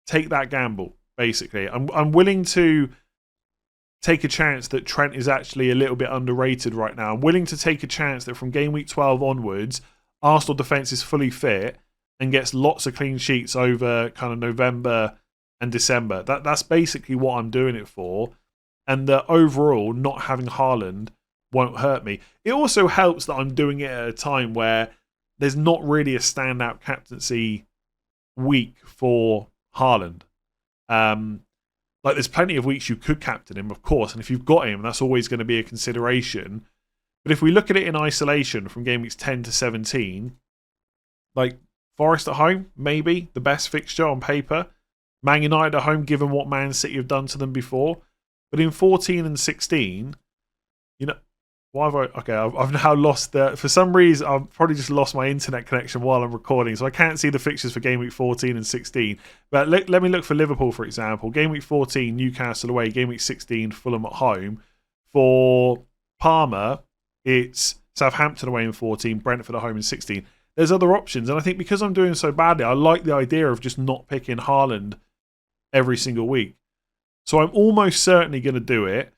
take that gamble, basically. I'm willing to take a chance that Trent is actually a little bit underrated right now. I'm willing to take a chance that from game week 12 onwards, Arsenal defence is fully fit and gets lots of clean sheets over kind of November and December. That's basically what I'm doing it for. And that overall, not having Haaland won't hurt me. It also helps that I'm doing it at a time where there's not really a standout captaincy week for Haaland. Like, there's plenty of weeks you could captain him, of course, and if you've got him, that's always going to be a consideration. But if we look at it in isolation from game weeks 10 to 17, like Forest at home, maybe the best fixture on paper. Man United at home, given what Man City have done to them before. But in 14 and 16, you know, why have I... Okay, I've now lost the... For some reason, I've probably just lost my internet connection while I'm recording, so I can't see the fixtures for game week 14 and 16. But let me look for Liverpool, for example. Game week 14, Newcastle away. Game week 16, Fulham at home. For Palmer, it's Southampton away in 14, Brentford at home in 16. There's other options, and I think because I'm doing so badly, I like the idea of just not picking Haaland every single week. So I'm almost certainly going to do it.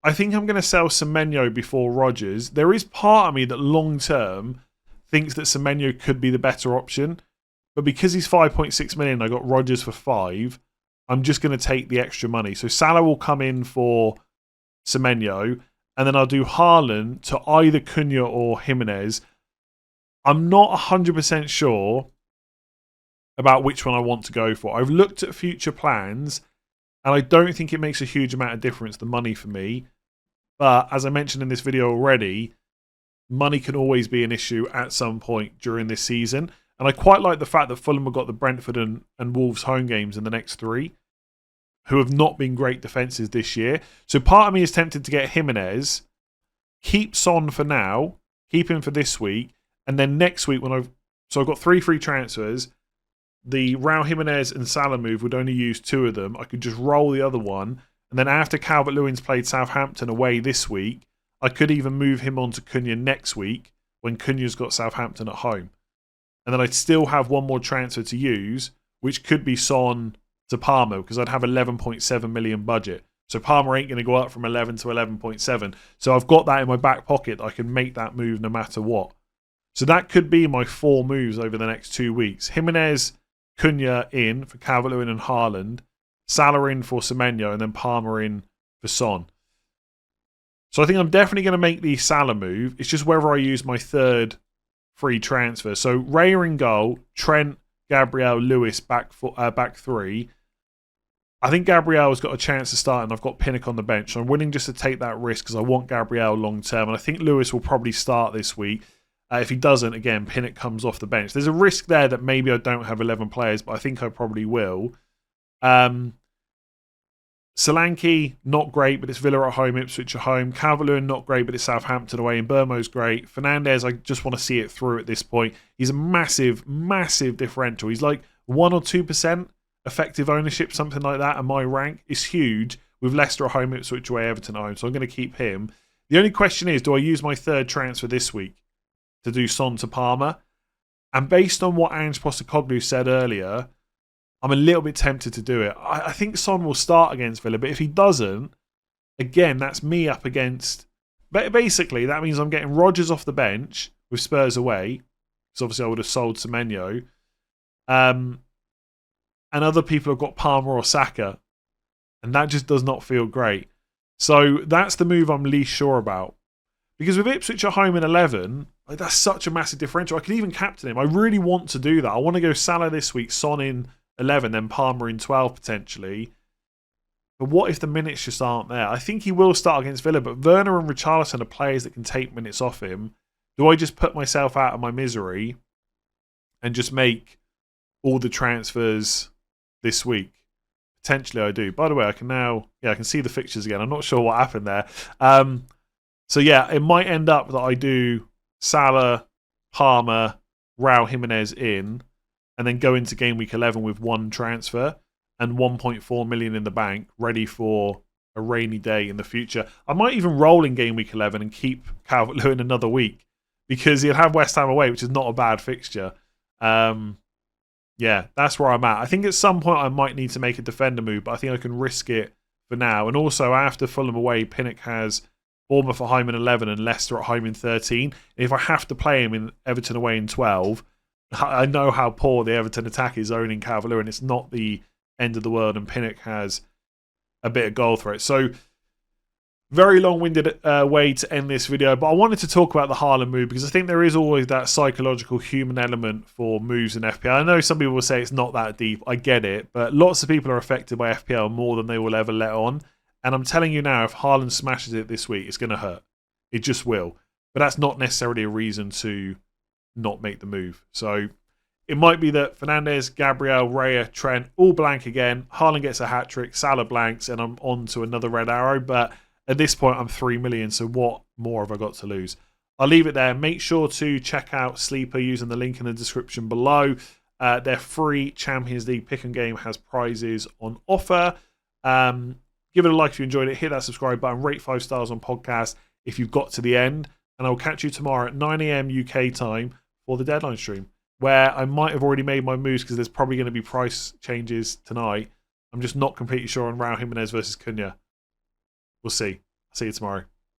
I think I'm going to sell Semenyo before Rodgers. There is part of me that long term thinks that Semenyo could be the better option. But because he's 5.6 million, I got Rodgers for 5. I'm just going to take the extra money. So Salah will come in for Semenyo. And then I'll do Haaland to either Cunha or Jiménez. I'm not 100% sure about which one I want to go for. I've looked at future plans. And I don't think it makes a huge amount of difference, the money for me. But as I mentioned in this video already, money can always be an issue at some point during this season. And I quite like the fact that Fulham have got the Brentford and Wolves home games in the next 3, who have not been great defences this year. So part of me is tempted to get Jimenez, keep Son for now, keep him for this week, and then next week So I've got 3 free transfers. The Raul Jimenez and Salah move would only use 2 of them. I could just roll the other one. And then after Calvert-Lewin's played Southampton away this week, I could even move him on to Cunha next week when Cunha's got Southampton at home. And then I'd still have one more transfer to use, which could be Son to Palmer, because I'd have 11.7 million budget. So Palmer ain't going to go up from 11 to 11.7. So I've got that in my back pocket. I can make that move no matter what. So that could be my 4 moves over the next 2 weeks. Jimenez, Cunha in for Calvert-Lewin and Haaland, Salah in for Semenyo, and then Palmer in for Son. So I think I'm definitely going to make the Salah move. It's just whether I use my 3rd free transfer. So Raya in goal, Trent, Gabriel, Lewis back 3. I think Gabriel's got a chance to start, and I've got Pinnock on the bench. So I'm willing just to take that risk because I want Gabriel long term. And I think Lewis will probably start this week. If he doesn't, again, Pinnock comes off the bench. There's a risk there that maybe I don't have 11 players, but I think I probably will. Solanke, not great, but it's Villa at home, Ipswich at home. Calvert-Lewin, not great, but it's Southampton away, and Burmo's great. Fernandez, I just want to see it through at this point. He's a massive, massive differential. He's like 1 or 2% effective ownership, something like that, and my rank is huge with Leicester at home, Ipswich away, Everton at home, so I'm going to keep him. The only question is, do I use my 3rd transfer this week to do Son to Palmer? And based on what Ange Postecoglou said earlier, I'm a little bit tempted to do it. I think Son will start against Villa, but if he doesn't, again, that's me up against... Basically, that means I'm getting Rodgers off the bench with Spurs away, because obviously I would have sold Semenyo. And other people have got Palmer or Saka, and that just does not feel great. So that's the move I'm least sure about. Because with Ipswich at home in 11, like, that's such a massive differential. I could even captain him. I really want to do that. I want to go Salah this week, Son in 11, then Palmer in 12 potentially. But what if the minutes just aren't there? I think he will start against Villa, but Werner and Richarlison are players that can take minutes off him. Do I just put myself out of my misery and just make all the transfers this week? Potentially I do. By the way, I can now... Yeah, I can see the fixtures again. I'm not sure what happened there. So yeah, it might end up that I do Salah, Palmer, Raul Jimenez in, and then go into game week 11 with one transfer and 1.4 million in the bank, ready for a rainy day in the future. I might even roll in game week 11 and keep Calvert-Lewin another week because he'll have West Ham away, which is not a bad fixture. Yeah, that's where I'm at. I think at some point I might need to make a defender move, but I think I can risk it for now. And also, after Fulham away, Pinnock has Bournemouth at home in 11 and Leicester at home in 13. And if I have to play him in Everton away in 12, I know how poor the Everton attack is owning Calvert-Lewin. It's not the end of the world, and Pinnock has a bit of goal threat. So, very long-winded way to end this video, but I wanted to talk about the Haaland move because I think there is always that psychological human element for moves in FPL. I know some people will say it's not that deep. I get it, but lots of people are affected by FPL more than they will ever let on. And I'm telling you now, if Haaland smashes it this week, it's going to hurt. It just will. But that's not necessarily a reason to not make the move. So it might be that Fernandes, Gabriel, Raya, Trent, all blank again. Haaland gets a hat-trick, Salah blanks, and I'm on to another red arrow. But at this point, I'm 3 million, so what more have I got to lose? I'll leave it there. Make sure to check out Sleeper using the link in the description below. Their free Champions League pick and game has prizes on offer. Give it a like if you enjoyed it. Hit that subscribe button. Rate 5 stars on podcast if you've got to the end. And I'll catch you tomorrow at 9 AM UK time for the deadline stream, where I might have already made my moves because there's probably going to be price changes tonight. I'm just not completely sure on Raul Jimenez versus Cunha. We'll see. I'll see you tomorrow.